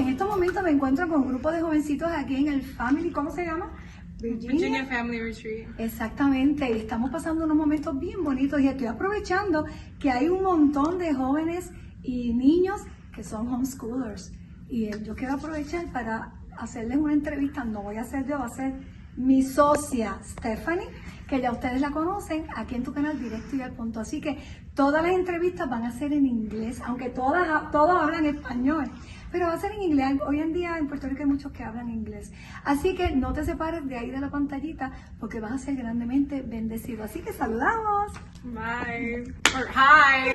en estos momentos me encuentro con un grupo de jovencitos aquí en el Family, ¿cómo se llama? Virginia Family Retreat. Exactamente, y estamos pasando unos momentos bien bonitos y estoy aprovechando que hay un montón de jóvenes y niños que son homeschoolers. Y yo quiero aprovechar para hacerles una entrevista, no voy a ser yo, va a ser mi socia Stephanie, que ya ustedes la conocen aquí en tu canal Directo y al Punto. Así que todas las entrevistas van a ser en inglés, aunque todos hablan español, pero va a ser en inglés. Hoy en día en Puerto Rico hay muchos que hablan inglés. Así que no te separes de ahí de la pantallita porque vas a ser grandemente bendecido. Así que saludamos. Bye. Or hi.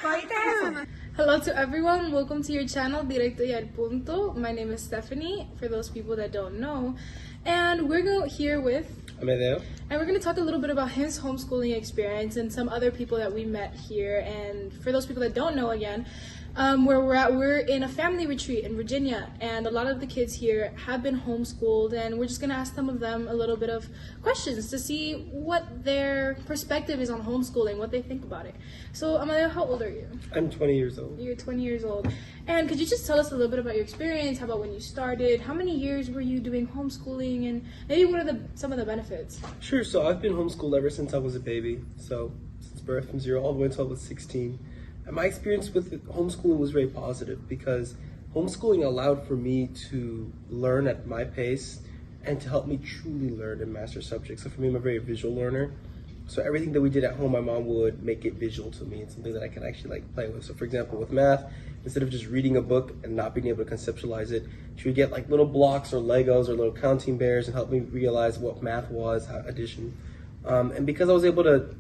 ¿Oíste eso? Hello to everyone. Welcome to your channel, Directo y al Punto. My name is Stephanie, for those people that don't know. And we're here with Amedeo. And we're going to talk a little bit about his homeschooling experience and some other people that we met here. And for those people that don't know, again, where we're at, we're in a family retreat in Virginia, and a lot of the kids here have been homeschooled, and we're just going to ask some of them a little bit of questions to see what their perspective is on homeschooling, what they think about it. So, Amadeo, how old are you? I'm 20 years old. You're 20 years old. And could you just tell us a little bit about your experience? How about when you started? How many years were you doing homeschooling? And maybe what are some of the benefits? Sure, so I've been homeschooled ever since I was a baby. So since birth, from 0 all the way until I was 16. And my experience with homeschooling was very positive because homeschooling allowed for me to learn at my pace and to help me truly learn and master subjects. So for me, I'm a very visual learner. So everything that we did at home, my mom would make it visual to me and something that I can actually play with. So for example, with math, instead of just reading a book and not being able to conceptualize it, she would get little blocks or Legos or little counting bears and help me realize what math was, addition. And because I was able to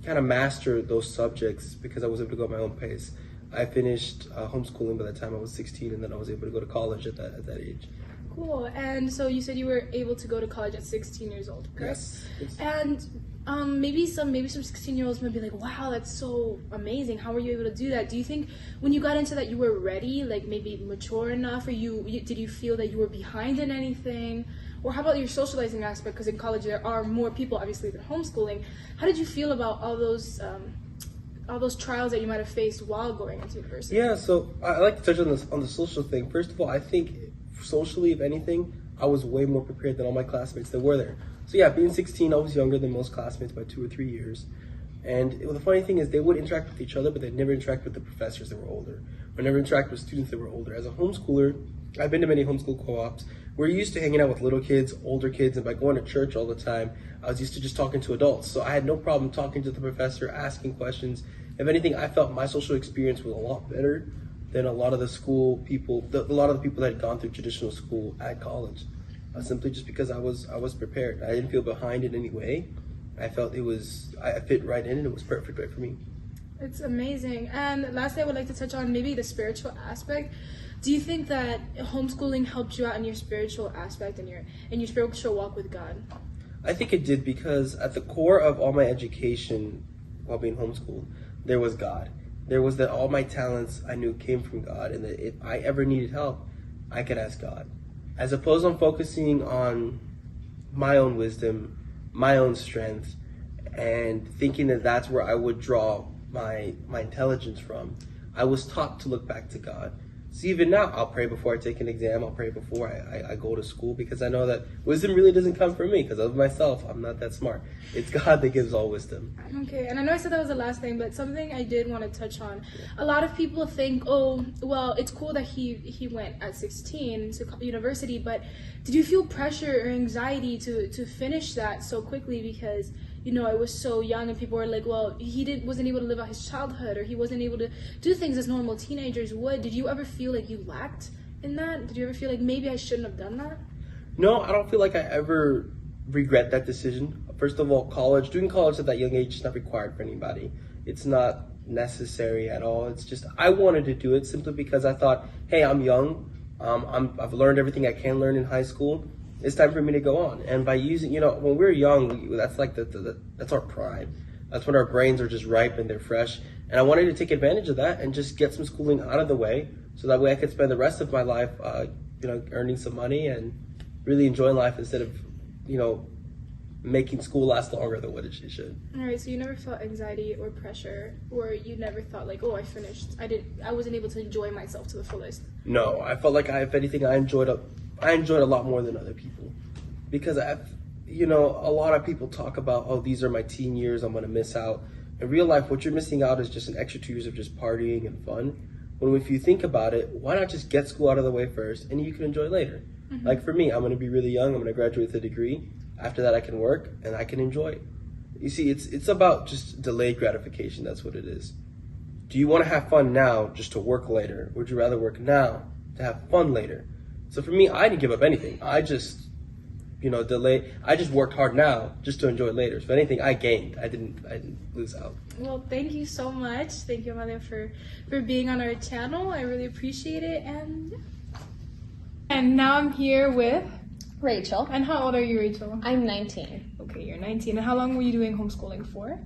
kind of master those subjects, because I was able to go at my own pace, I finished homeschooling by the time I was 16, and then I was able to go to college at that age. Cool. And so you said you were able to go to college at 16 years old, correct? Yes. And maybe some 16-year-olds might be like, wow, that's so amazing. How were you able to do that? Do you think when you got into that you were ready, maybe mature enough, or did you feel that you were behind in anything? Or how about your socializing aspect? Because in college there are more people, obviously, than homeschooling. How did you feel about all those trials that you might have faced while going into university? Yeah, so I like to touch on the social thing. First of all, I think socially, if anything, I was way more prepared than all my classmates that were there. So yeah, being 16, I was younger than most classmates by 2 or 3 years. And the funny thing is they would interact with each other, but they'd never interact with the professors that were older, or never interact with students that were older. As a homeschooler, I've been to many homeschool co-ops. We're used to hanging out with little kids, older kids, and by going to church all the time, I was used to just talking to adults. So I had no problem talking to the professor, asking questions. If anything, I felt my social experience was a lot better than a lot of the school people, a lot of the people that had gone through traditional school at college. Simply just because I was prepared. I didn't feel behind in any way. I felt I fit right in and it was perfect right for me. It's amazing. And lastly, I would like to touch on maybe the spiritual aspect. Do you think that homeschooling helped you out in your spiritual aspect and your spiritual walk with God? I think it did because at the core of all my education while being homeschooled, there was God. There was that all my talents I knew came from God, and that if I ever needed help, I could ask God. As opposed to focusing on my own wisdom, my own strength, and thinking that that's where I would draw my intelligence from, I was taught to look back to God. So even now, I'll pray before I take an exam, I'll pray before I go to school, because I know that wisdom really doesn't come from me, because of myself, I'm not that smart. It's God that gives all wisdom. Okay, and I know I said that was the last thing, but something I did want to touch on. A lot of people think, oh, well, it's cool that he went at 16 to university, but did you feel pressure or anxiety to finish that so quickly because, I was so young and people were like, well, he wasn't able to live out his childhood, or he wasn't able to do things as normal teenagers would. Did you ever feel like you lacked in that? Did you ever feel like maybe I shouldn't have done that? No, I don't feel like I ever regret that decision. First of all, doing college at that young age is not required for anybody. It's not necessary at all. It's just, I wanted to do it simply because I thought, hey, I'm young. I've learned everything I can learn in high school. It's time for me to go on. And by using, when we're young, that's like that's our pride. That's when our brains are just ripe and they're fresh. And I wanted to take advantage of that and just get some schooling out of the way, so that way I could spend the rest of my life, earning some money and really enjoying life instead of, making school last longer than what it should. All right, so you never felt anxiety or pressure, or you never thought like, oh, I finished. I wasn't able to enjoy myself to the fullest. No, I felt like if anything, I enjoyed a lot more than other people, because a lot of people talk about, oh, these are my teen years, I'm gonna miss out. In real life, what you're missing out is just an extra 2 years of just partying and fun. When if you think about it, why not just get school out of the way first, and you can enjoy later. Mm-hmm. Like for me, I'm gonna be really young. I'm gonna graduate with a degree. After that, I can work and I can enjoy it. You see, it's about just delayed gratification. That's what it is. Do you want to have fun now just to work later? Or would you rather work now to have fun later? So for me, I didn't give up anything. I just, delay. I just worked hard now just to enjoy it later. So if anything, I gained. I didn't lose out. Well, thank you so much. Thank you, Amalia, for being on our channel. I really appreciate it. And now I'm here with Rachel. And how old are you, Rachel? I'm 19. Okay, you're 19. And how long were you doing homeschooling for?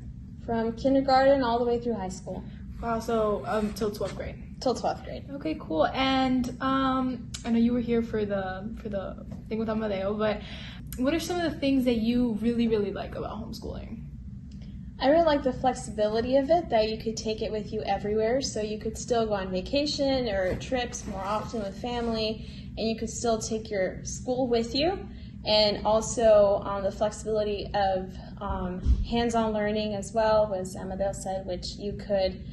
From kindergarten all the way through high school. Wow, so till 12th grade. Till 12th grade. Okay, cool. And I know you were here for the thing with Amadeo, but what are some of the things that you really, really like about homeschooling? I really like the flexibility of it, that you could take it with you everywhere, so you could still go on vacation or trips more often with family, and you could still take your school with you, and also the flexibility of hands-on learning as well, as Amadeo said, which you could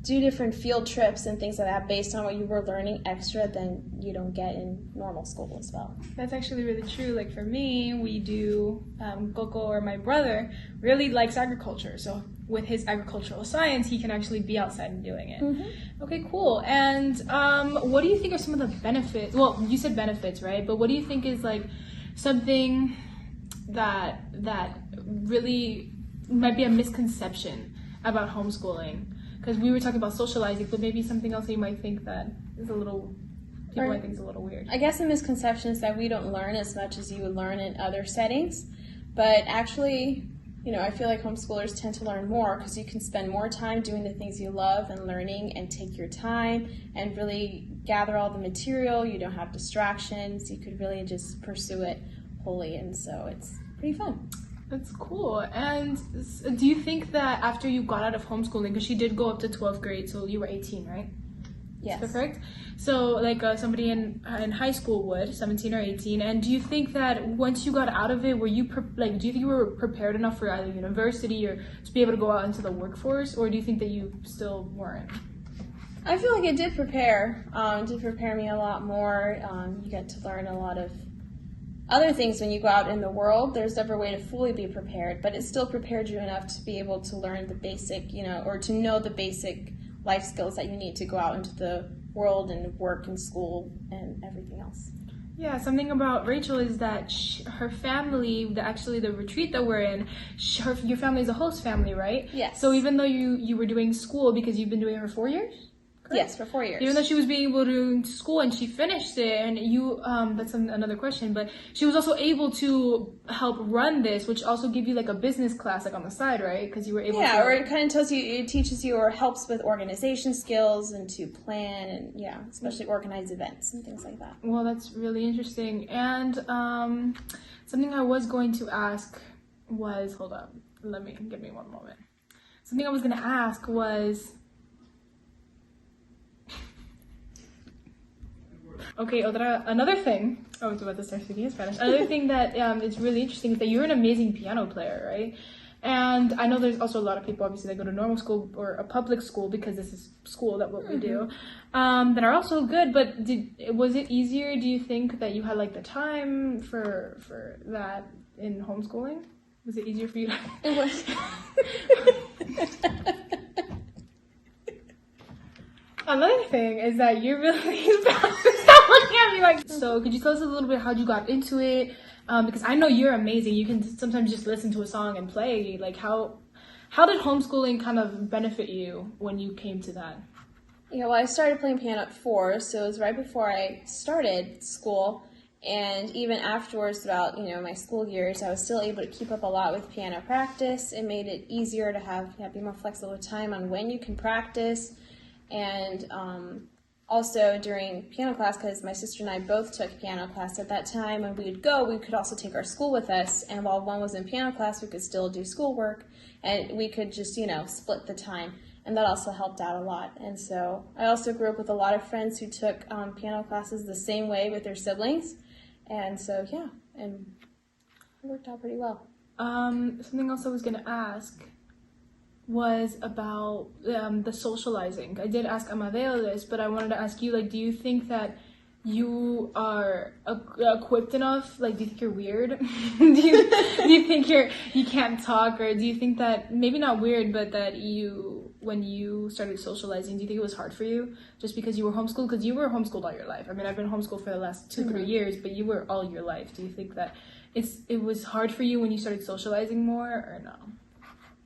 do different field trips and things like that based on what you were learning extra than you don't get in normal school as well. That's actually really true. Like for me, we do, Coco or my brother really likes agriculture. So with his agricultural science, he can actually be outside and doing it. Mm-hmm. Okay, cool. And what do you think are some of the benefits? Well, you said benefits, right? But what do you think is like something that really might be a misconception about homeschooling? Because we were talking about socializing, but maybe something else that you might think that is people might think is a little weird. I guess the misconception is that we don't learn as much as you would learn in other settings. But actually, I feel like homeschoolers tend to learn more because you can spend more time doing the things you love and learning and take your time and really gather all the material. You don't have distractions. You could really just pursue it wholly, and so it's pretty fun. That's cool. And do you think that after you got out of homeschooling, because she did go up to 12th grade, so you were 18, right? Yes. Is that correct? So like somebody in high school would, 17 or 18, and do you think that once you got out of it, do you think you were prepared enough for either university or to be able to go out into the workforce, or do you think that you still weren't? I feel like it did prepare. It did prepare me a lot more. You get to learn a lot of other things when you go out in the world. There's never a way to fully be prepared, but it still prepared you enough to be able to learn the basic, or to know the basic life skills that you need to go out into the world and work and school and everything else. Yeah, something about Rachel is that her family, the retreat that we're in, your family is a host family, right? Yes. So even though you were doing school, because you've been doing it for 4 years? Correct? Yes, for 4 years. Even though she was being able to go to school and she finished it, and you, that's another question, but she was also able to help run this, which also give you like a business class like on the side, right? Because you were able to... Yeah, or it kind of teaches you or helps with organization skills and to plan and, especially organize events and things like that. Well, that's really interesting. And something I was going to ask was, hold up, give me one moment. Something I was going to ask was... Okay, another thing, I was about to start speaking in Spanish. Another thing that is really interesting is that you're an amazing piano player, right? And I know there's also a lot of people, obviously, that go to normal school or a public school, because this is school, that what we do, that are also good. But was it easier, do you think, that you had like the time for that in homeschooling? Was it easier for you? It was. Another thing is that you're really stop looking at me like. So could you tell us a little bit how you got into it? Because I know you're amazing. You can sometimes just listen to a song and play. Like how did homeschooling kind of benefit you when you came to that? Yeah, well, I started playing piano at 4, so it was right before I started school. And even afterwards, throughout my school years, I was still able to keep up a lot with piano practice. It made it easier to be more flexible with time on when you can practice. And also during piano class, because my sister and I both took piano class at that time, when we would go, we could also take our school with us, and while one was in piano class, we could still do schoolwork, and we could just, split the time, and that also helped out a lot. And so I also grew up with a lot of friends who took piano classes the same way with their siblings, and so, yeah, and it worked out pretty well. Something else I was going to ask was about the socializing. I did ask Amadeo this, but I wanted to ask you, do you think that you are equipped enough? Do you think you're weird? do you think you can't talk, or do you think that, maybe not weird, but that when you started socializing, do you think it was hard for you just because you were homeschooled? Because you were homeschooled all your life. I mean, I've been homeschooled for the last 2-3 years, but you were all your life. Do you think that it was hard for you when you started socializing more, or no?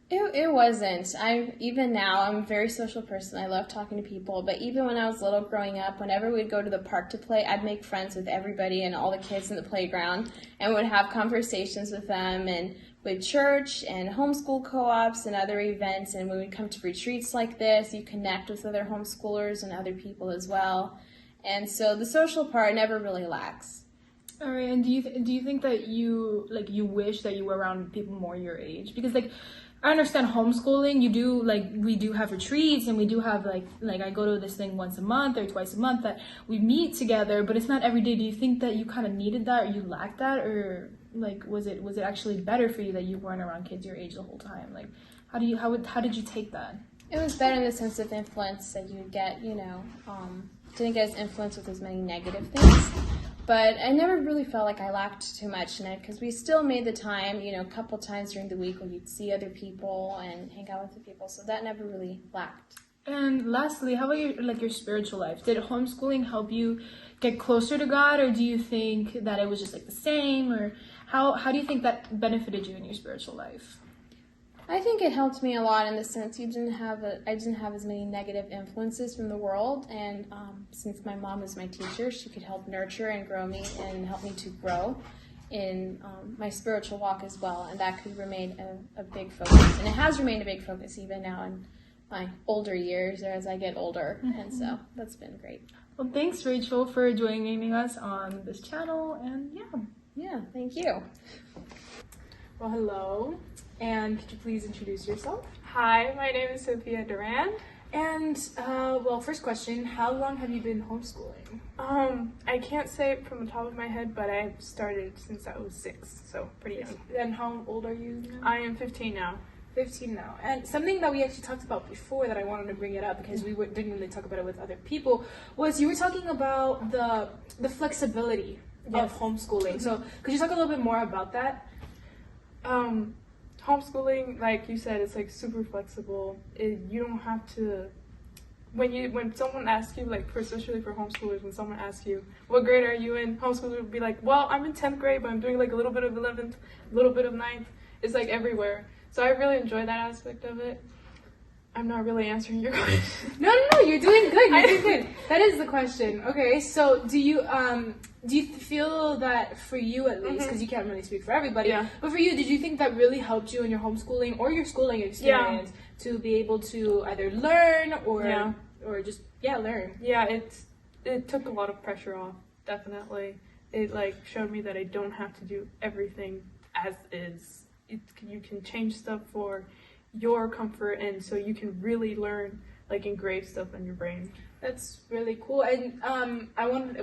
It wasn't. Even now, I'm a very social person. I love talking to people. But even when I was little growing up, whenever we'd go to the park to play, I'd make friends with everybody and all the kids in the playground and would have conversations with them, and with church and homeschool co-ops and other events. And when we come to retreats like this, you connect with other homeschoolers and other people as well. And so the social part never really lacks. All right. And do you think that you wish that you were around people more your age? Because I understand homeschooling, we do have retreats, and we do have I go to this thing once a month or twice a month that we meet together, but it's not every day. Do you think that you kind of needed that, or you lacked that, or was it actually better for you that you weren't around kids your age the whole time? How did you take that? It was better in the sense of influence that you would get, didn't get as influenced with as many negative things. But I never really felt like I lacked too much in it, because we still made the time, a couple times during the week where you'd see other people and hang out with the people. So that never really lacked. And lastly, how about your spiritual life? Did homeschooling help you get closer to God, or do you think that it was just the same, or how do you think that benefited you in your spiritual life? I think it helped me a lot in the sense I didn't have as many negative influences from the world, and since my mom was my teacher, she could help nurture and grow me and help me to grow in my spiritual walk as well, and that could remain a big focus, and it has remained a big focus even now in my older years or as I get older, and so that's been great. Well, thanks, Rachel, for joining us on this channel, and yeah, thank you. Well, hello. And could you please introduce yourself? Hi, my name is Sophia Duran. And, first question, how long have you been homeschooling? I can't say it from the top of my head, but I've started since I was 6, so pretty young. And how old are you now? I am 15 now. 15 now. And something that we actually talked about before that I wanted to bring it up, because we didn't really talk about it with other people, was you were talking about the flexibility of homeschooling. So could you talk a little bit more about that? Homeschooling, like you said, it's super flexible. You don't have to, when someone asks you, especially for homeschoolers, when someone asks you, what grade are you in? Homeschoolers would be like, well, I'm in 10th grade, but I'm doing a little bit of 11th, a little bit of 9th. It's everywhere. So I really enjoy that aspect of it. I'm not really answering your question. No, you're doing good. You're doing good. That is the question. Okay, so do you feel that for you at least, because you can't really speak for everybody, but for you, did you think that really helped you in your homeschooling or your schooling experience to be able to either learn or just learn? Yeah, it took a lot of pressure off, definitely. It showed me that I don't have to do everything as is. You can change stuff for your comfort, and so you can really learn, engrave stuff in your brain. That's really cool. And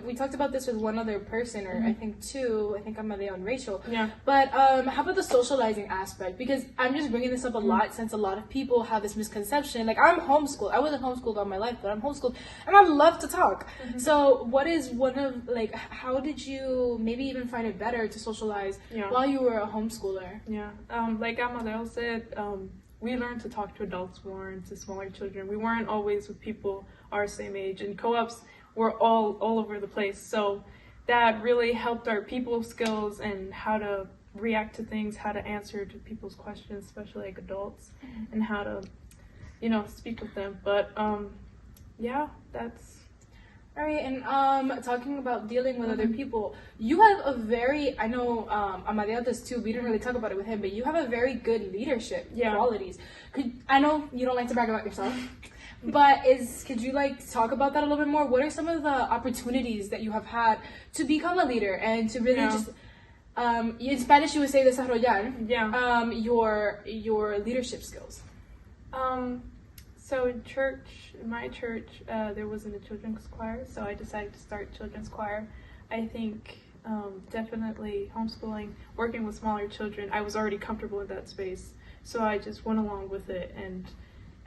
we talked about this with one other person, or I think two. I think Amadeo and Rachel. Yeah. But how about the socializing aspect? Because I'm just bringing this up a lot since a lot of people have this misconception. I'm homeschooled. I wasn't homeschooled all my life, but I'm homeschooled, and I love to talk. So what is one of how did you maybe even find it better to socialize while you were a homeschooler? Yeah. Like Amadeo said, we learned to talk to adults more and to smaller children. We weren't always with people our same age, and co-ops were all over the place. So that really helped our people skills and how to react to things, how to answer to people's questions, especially adults, and how to, speak with them. But that's. All right, and talking about dealing with other people, you have I know Amadeo does too, we didn't really talk about it with him, but you have a very good leadership qualities. I know you don't like to brag about yourself, But could you like talk about that a little bit more? What are some of the opportunities that you have had to become a leader and to really just in Spanish you would say desarrollar your leadership skills? So in my church, there wasn't a children's choir, so I decided to start children's choir. I think definitely homeschooling, working with smaller children, I was already comfortable in that space, so I just went along with it, and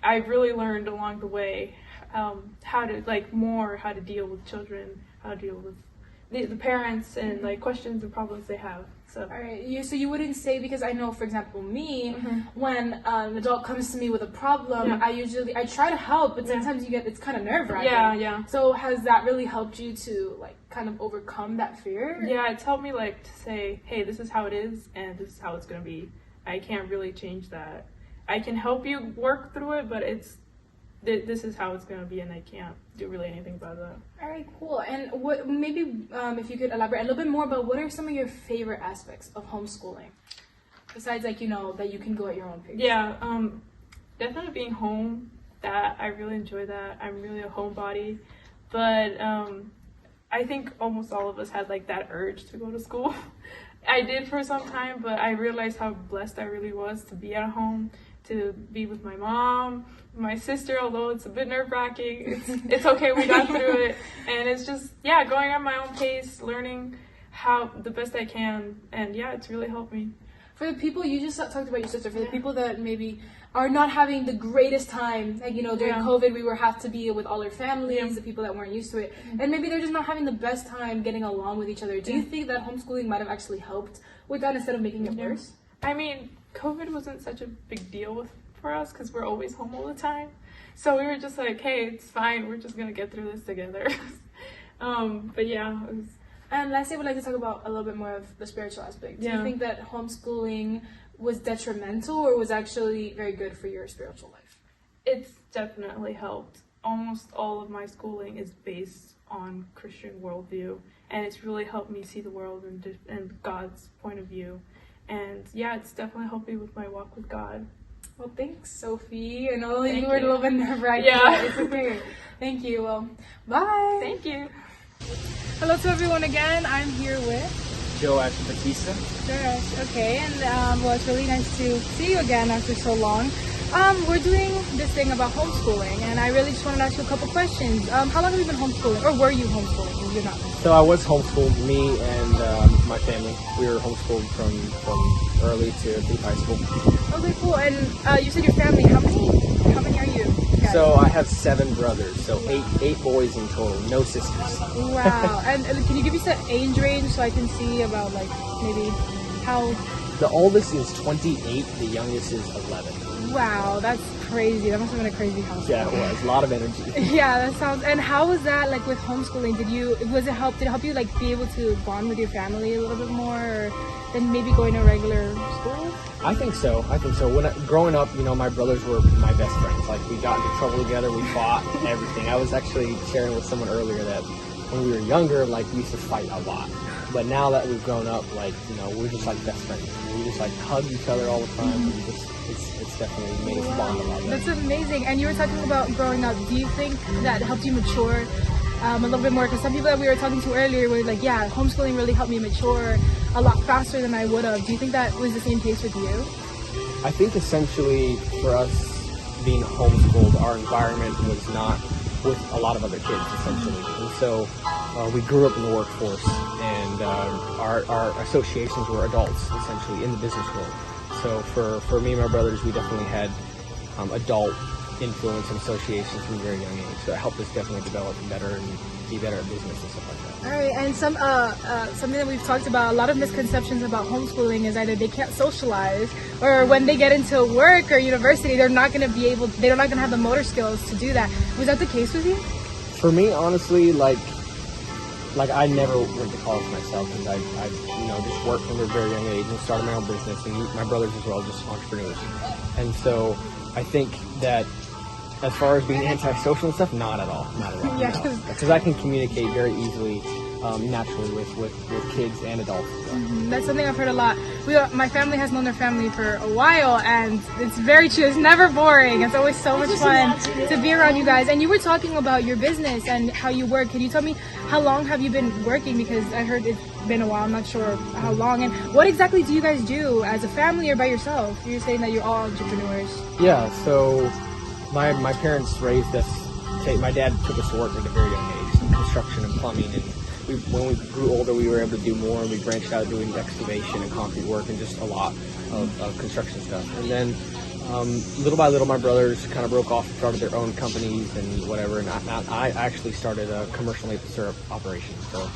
I really learned along the way how to deal with children, how to deal with the parents, and like questions and problems they have. So all right, so you wouldn't say, because I know, for example, me, when an adult comes to me with a problem, I try to help, but sometimes it's kind of nerve-wracking. Yeah. So has that really helped you to like kind of overcome that fear? Yeah, it's helped me like to say, hey, this is how it is, and this is how it's gonna be. I can't really change that. I can help you work through it, but this is how it's gonna be, and I can't do really anything about that. All right, cool. And what maybe if you could elaborate a little bit more about what are some of your favorite aspects of homeschooling, besides like that you can go at your own pace? Yeah, definitely being home. That I really enjoy that. I'm really a homebody, but I think almost all of us had like that urge to go to school. I did for some time, but I realized how blessed I really was to be at home, to be with my mom, my sister, although it's a bit nerve-wracking. It's okay, we got through it. And it's just, going at my own pace, learning how the best I can. And it's really helped me. For the people, you just talked about your sister, for the people that maybe are not having the greatest time, like, during COVID, we have to be with all our families, the people that weren't used to it, and maybe they're just not having the best time getting along with each other. Do you think that homeschooling might have actually helped with that instead of making it worse? I mean, COVID wasn't such a big deal for us because we're always home all the time. So we were just like, hey, it's fine. We're just going to get through this together. But yeah. And lastly, I would like to talk about a little bit more of the spiritual aspect. Do you think that homeschooling was detrimental or was actually very good for your spiritual life? It's definitely helped. Almost all of my schooling is based on Christian worldview, and it's really helped me see the world and God's point of view. And it's definitely helped me with my walk with God. Well, thanks, Sophie. I know you were a little bit nerve-wracking. Yeah. It's okay. Thank you. Well, bye. Thank you. Hello to everyone again. I'm here with Joe Adventista. Josh. Okay, and it's really nice to see you again after so long. We're doing this thing about homeschooling, and I really just wanted to ask you a couple questions. How long have you been homeschooling, or were you homeschooling? You're not. So I was homeschooled, me and my family. We were homeschooled from early to through high school. Okay, cool. And you said your family. How many are you guys? So I have 7 brothers, so eight boys in total, no sisters. Wow. And can you give me some age range so I can see about like maybe how? The oldest is 28, the youngest is 11. Wow, that's crazy. That must have been a crazy house. Yeah, it was. A lot of energy. Yeah, that sounds. And how was that like with homeschooling? Did it help you like be able to bond with your family a little bit more than maybe going to regular school? I think so. When growing up, my brothers were my best friends. Like, we got into trouble together, we fought, everything. I was actually sharing with someone earlier that when we were younger, like, we used to fight a lot. But now that we've grown up, like, we're just like best friends. We just like hug each other all the time. And it's definitely made us bond a lot better. That's amazing. And you were talking about growing up. Do you think that helped you mature a little bit more? Because some people that we were talking to earlier were like, yeah, homeschooling really helped me mature a lot faster than I would have. Do you think that was the same case with you? I think essentially for us being homeschooled, our environment was not with a lot of other kids, essentially. And so we grew up in the workforce, and our associations were adults, essentially, in the business world. So for me and my brothers, we definitely had adult influence and associations from a very young age. So it helped us definitely develop better and be better at business and stuff like that. All right, and something that we've talked about, a lot of misconceptions about homeschooling is either they can't socialize, or when they get into work or university, they're not going to have the motor skills to do that. Was that the case with you? For me, honestly, like I never went to college myself, and I just worked from a very young age and started my own business, and my brothers as well, just entrepreneurs. And so I think that as far as being antisocial and stuff, not at all. Yeah. Because I can communicate very easily naturally with kids and adults as well. That's something I've heard a lot. My family has known their family for a while, and it's very true. It's never boring. It's always so much fun to be around you guys. And you were talking about your business and how you work. Can you tell me how long have you been working? Because I heard it's been a while. I'm not sure how long. And what exactly do you guys do as a family or by yourself? You're saying that you're all entrepreneurs. Yeah, so my parents raised us. My dad took us to work at a very young age, in construction and plumbing, and when we grew older, we were able to do more, and we branched out doing excavation and concrete work and just a lot of construction stuff. And then little by little, my brothers kind of broke off and started their own companies and whatever, and I actually started a commercial maple syrup operation. So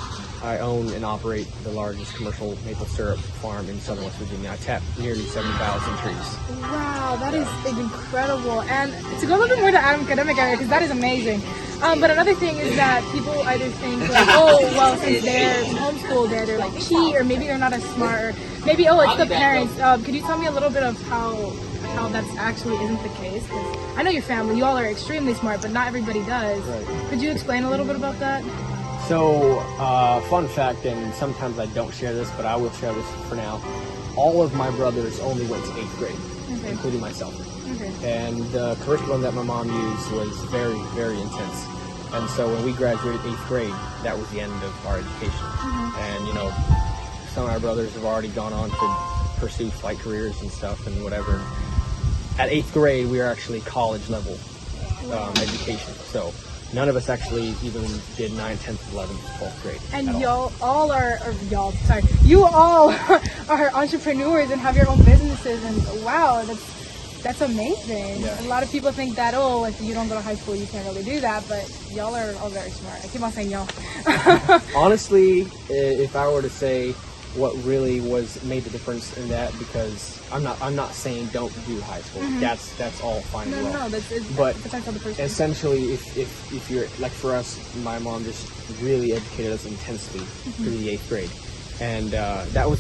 I own and operate the largest commercial maple syrup farm in southern West Virginia. I tap nearly 70,000 trees. Wow, that is incredible. And to go a little bit more to academic area, because that is amazing. But another thing is that people either think like, oh, well, since they're homeschooled, they're like cheat, or maybe they're not as smart, or maybe, oh, it's the parents. Could you tell me a little bit of how that actually isn't the case? 'Cause I know your family, you all are extremely smart, but not everybody does. Right. Could you explain a little bit about that? So, fun fact, and sometimes I don't share this, but I will share this for now. All of my brothers only went to 8th grade, including myself. And the curriculum that my mom used was very, very intense. And so when we graduated 8th grade, that was the end of our education. And, you know, some of our brothers have already gone on to pursue flight careers and stuff and whatever. At 8th grade, we were actually college level education. So none of us actually even did 9th, 10th, 11th, 12th grade. And you all are entrepreneurs and have your own businesses, and wow, that's amazing. Yeah. A lot of people think that, oh, if you don't go to high school, you can't really do that, but y'all are all very smart. I keep on saying y'all. Honestly, if I were to say what really made the difference in that, because I'm not saying don't do high school. That's all fine and well. But depends on the person. essentially, if you're like, for us, my mom just really educated us intensely through the 8th grade, and that was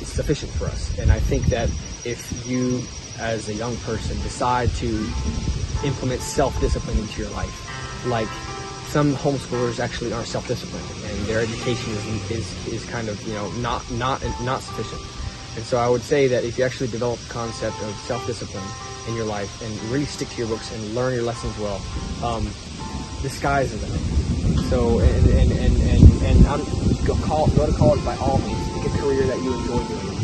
sufficient for us. And I think that if you, as a young person, decide to implement self-discipline into your life, like some homeschoolers actually aren't self-disciplined, and their education is kind of, you know, not sufficient. And so I would say that if you actually develop the concept of self-discipline in your life and really stick to your books and learn your lessons well, the sky's the limit. So go to college by all means. Pick a career that you enjoy doing,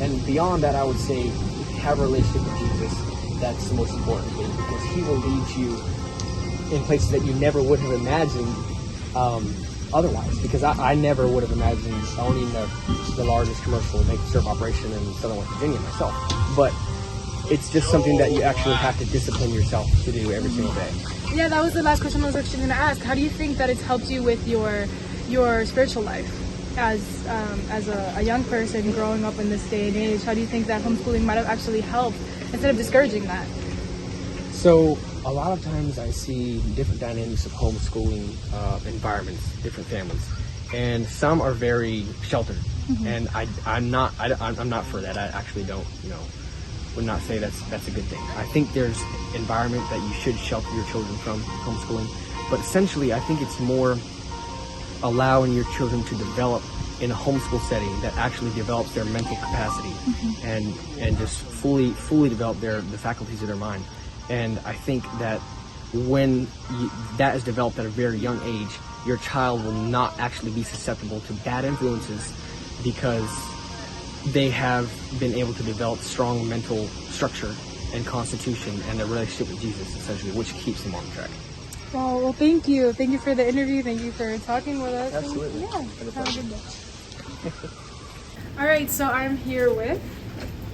and beyond that, I would say have a relationship with Jesus. That's the most important thing, because He will lead you in places that you never would have imagined otherwise. Because I never would have imagined owning the largest commercial maple syrup operation in southern West Virginia myself. But it's just something that you actually have to discipline yourself to do every single day. Yeah, that was the last question I was actually going to ask. How do you think that it's helped you with your spiritual life as a young person growing up in this day and age? How do you think that homeschooling might have actually helped instead of discouraging that? So a lot of times I see different dynamics of homeschooling environments, different families, and some are very sheltered, and I'm not for that. I actually don't, would not say that's a good thing. I think there's environment that you should shelter your children from homeschooling, but essentially I think it's more allowing your children to develop in a homeschool setting that actually develops their mental capacity and just fully develop the faculties of their mind. And I think that when that is developed at a very young age, your child will not actually be susceptible to bad influences, because they have been able to develop strong mental structure and constitution and a relationship with Jesus, essentially, which keeps them on track. Well, thank you. Thank you for the interview. Thank you for talking with us. Absolutely. And, have a good day. All right, so I'm here with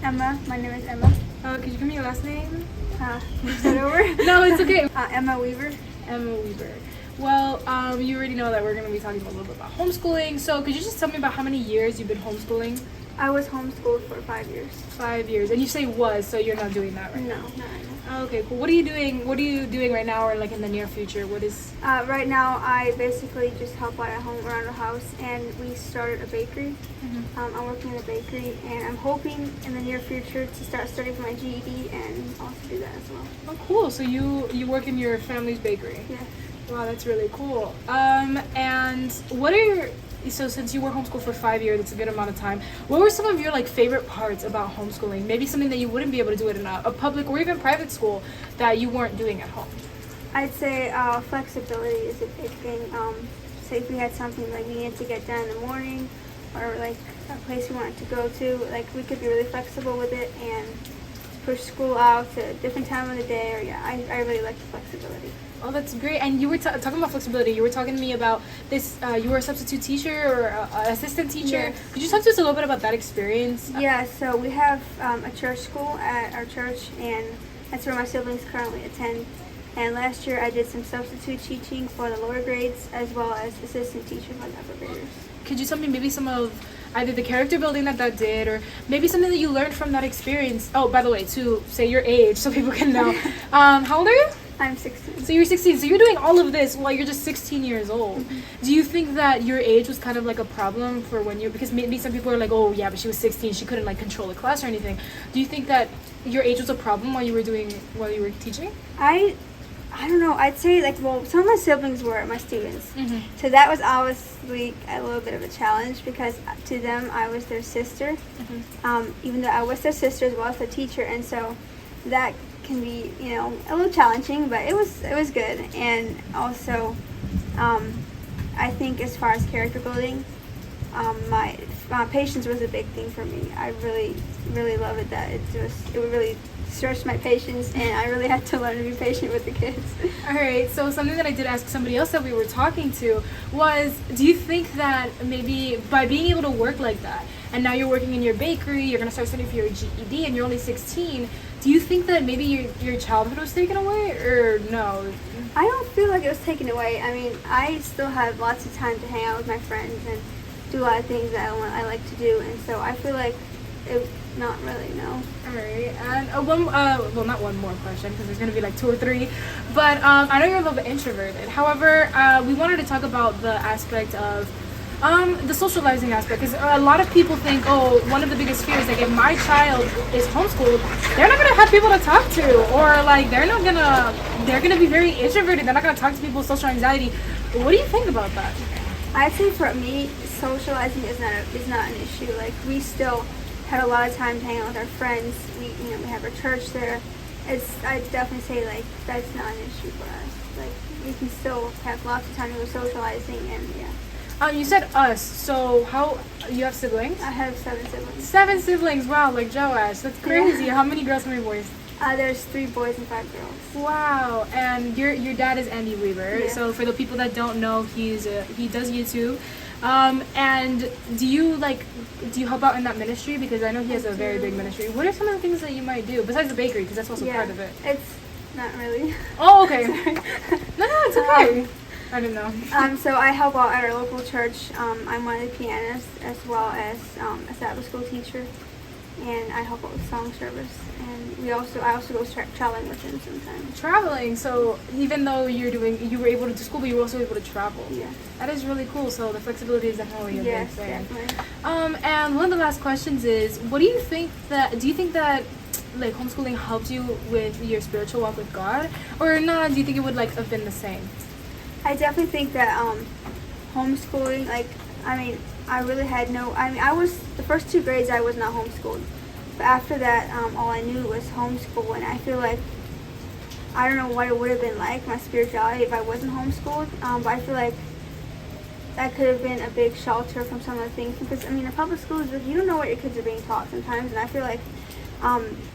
Emma. My name is Emma. Could you give me your last name? Can you start over? No, it's okay. Emma Weaver. Emma Weaver. Well, you already know that we're going to be talking a little bit about homeschooling. So could you just tell me about how many years you've been homeschooling? I was homeschooled for 5 years. 5 years. And you say was, so you're not doing that right now? No, not right now. Okay, cool. What are you doing? What are you doing right now, or like in the near future? What is? Right now, I basically just help out at home around the house, and we started a bakery. I'm working in a bakery, and I'm hoping in the near future to start studying for my GED and also do that as well. Oh, cool. So you work in your family's bakery? Yeah. Wow, that's really cool. And what are so since you were homeschooled for 5 years, it's a good amount of time. What were some of your like favorite parts about homeschooling? Maybe something that you wouldn't be able to do it in a public or even private school that you weren't doing at home. I'd say flexibility is a big thing. Say if we had something like we needed to get done in the morning, or like a place we wanted to go to, like we could be really flexible with it and push school out to a different time of the day. Or yeah, I really like the flexibility. Oh, that's great. And you were talking about flexibility. You were talking to me about this. You were a substitute teacher or an assistant teacher. Yes. Could you talk to us a little bit about that experience? Yeah, so we have a church school at our church, and that's where my siblings currently attend. And last year I did some substitute teaching for the lower grades as well as assistant teaching for the upper graders. Could you tell me maybe some of either the character building that did, or maybe something that you learned from that experience? Oh, by the way, to say your age so people can know. How old are you? I'm 16. So you're 16. So you're doing all of this while you're just 16 years old. Do you think that your age was kind of like a problem for when you, because maybe some people are like, oh yeah, but she was 16, she couldn't like control the class or anything. Do you think that your age was a problem while you were teaching? I don't know. I'd say like, well, some of my siblings were my students, Mm-hmm. so that was obviously a little bit of a challenge because to them I was their sister, even though I was their sister as well as their teacher, and so that can be, you know, a little challenging, but it was good. And also, I think as far as character building, my patience was a big thing for me. I really love it that it would really stretch my patience, and I really had to learn to be patient with the kids. All right, so something that I did ask somebody else that we were talking to was, do you think that maybe by being able to work like that, and now you're working in your bakery, you're going to start studying for your GED, and you're only 16, do you think that maybe your childhood was taken away, or no? I don't feel like it was taken away. I mean, I still have lots of time to hang out with my friends and do a lot of things that I like to do, and so I feel like it, not really, no. Alright, and well, not one more question because there's going to be like 2 or 3, but I know you're a little bit introverted. However, we wanted to talk about the aspect of the socializing aspect, because a lot of people think, oh, one of the biggest fears, like if my child is homeschooled, they're not going to have people to talk to, or like they're going to be very introverted, they're not going to talk to people with social anxiety. What do you think about that? I'd say for me, socializing is not an issue. Like, we still had a lot of time to hang out with our friends. We have our church there. I'd definitely say like that's not an issue for us. Like, we can still have lots of time to go socializing, and yeah. You said us, so how, you have siblings? I have 7 siblings. 7 siblings, wow, like Joash, that's crazy. Yeah. How many girls, how many boys? There's 3 boys and 5 girls. Wow, and your dad is Andy Weaver. Yeah. So for the people that don't know, he does YouTube. And do you help out in that ministry? Because I know he has a very big ministry. What are some of the things that you might do besides the bakery? Because that's also part of it. It's not really. Oh, okay. No, it's okay. I didn't know. So I help out at our local church. I'm one of the pianists as well as a Sabbath school teacher, and I help out with song service. And I also go traveling with him sometimes. Traveling. So even though you were able to do school, but you were also able to travel. Yeah. That is really cool. So the flexibility is definitely a big thing. Definitely. And one of the last questions is, do you think that like homeschooling helped you with your spiritual walk with God, or not? Do you think it would like have been the same? I definitely think that homeschooling, I really had I was, the first 2 grades I was not homeschooled. But after that, all I knew was homeschool, and I feel like, I don't know what it would have been like, my spirituality, if I wasn't homeschooled, but I feel like that could have been a big shelter from some of the things, because, in public schools, you don't know what your kids are being taught sometimes, and I feel like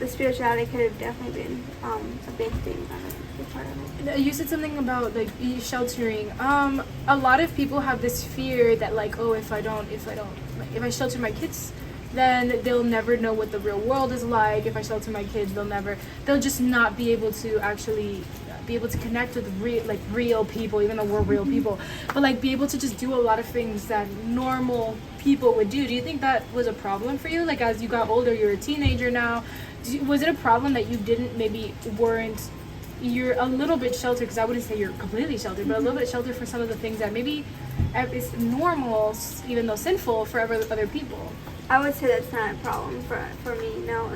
the spirituality could have definitely been a big thing, a big part of it. You said something about like sheltering. A lot of people have this fear that like, oh, if I shelter my kids, then they'll never know what the real world is like. If I shelter my kids, they'll just not be able to actually be able to connect with real people, even though we're real people, but like be able to just do a lot of things that normal people would do. Do you think that was a problem for you? Like, as you got older, you're a teenager now. Was it a problem that you you're a little bit sheltered, because I wouldn't say you're completely sheltered, but a little bit sheltered for some of the things that maybe is normal, even though sinful, for other people? I would say that's not a problem for me. No,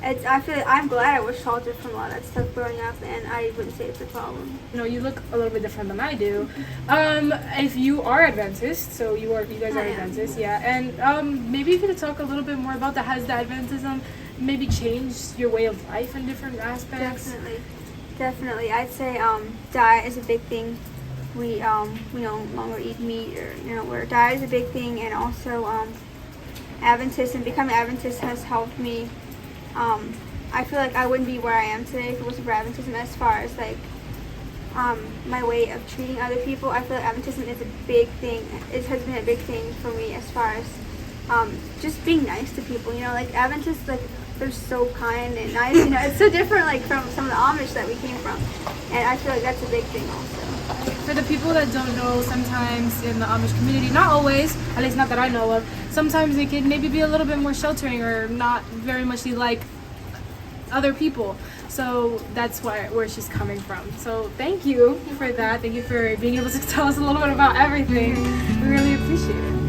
I feel like I'm glad I was sheltered from a lot of that stuff growing up, and I wouldn't say it's a problem. You look a little bit different than I do. If you are Adventist, so you guys are Adventists, yeah. And maybe if you could talk a little bit more about that. Has the Adventism maybe changed your way of life in different aspects? Definitely. I'd say diet is a big thing. We no longer eat meat, or where diet is a big thing, and also Adventist, and becoming Adventist has helped me. I feel like I wouldn't be where I am today if it wasn't for Adventism. As far as like my way of treating other people, I feel like Adventism is a big thing. It has been a big thing for me as far as just being nice to people. Like Adventists, like they're so kind and nice. It's so different like from some of the Amish that we came from, and I feel like that's a big thing also. For the people that don't know, sometimes in the Amish community, not always, at least not that I know of, sometimes they can maybe be a little bit more sheltering or not very much like other people. So that's where she's coming from. So thank you for that. Thank you for being able to tell us a little bit about everything. We really appreciate it.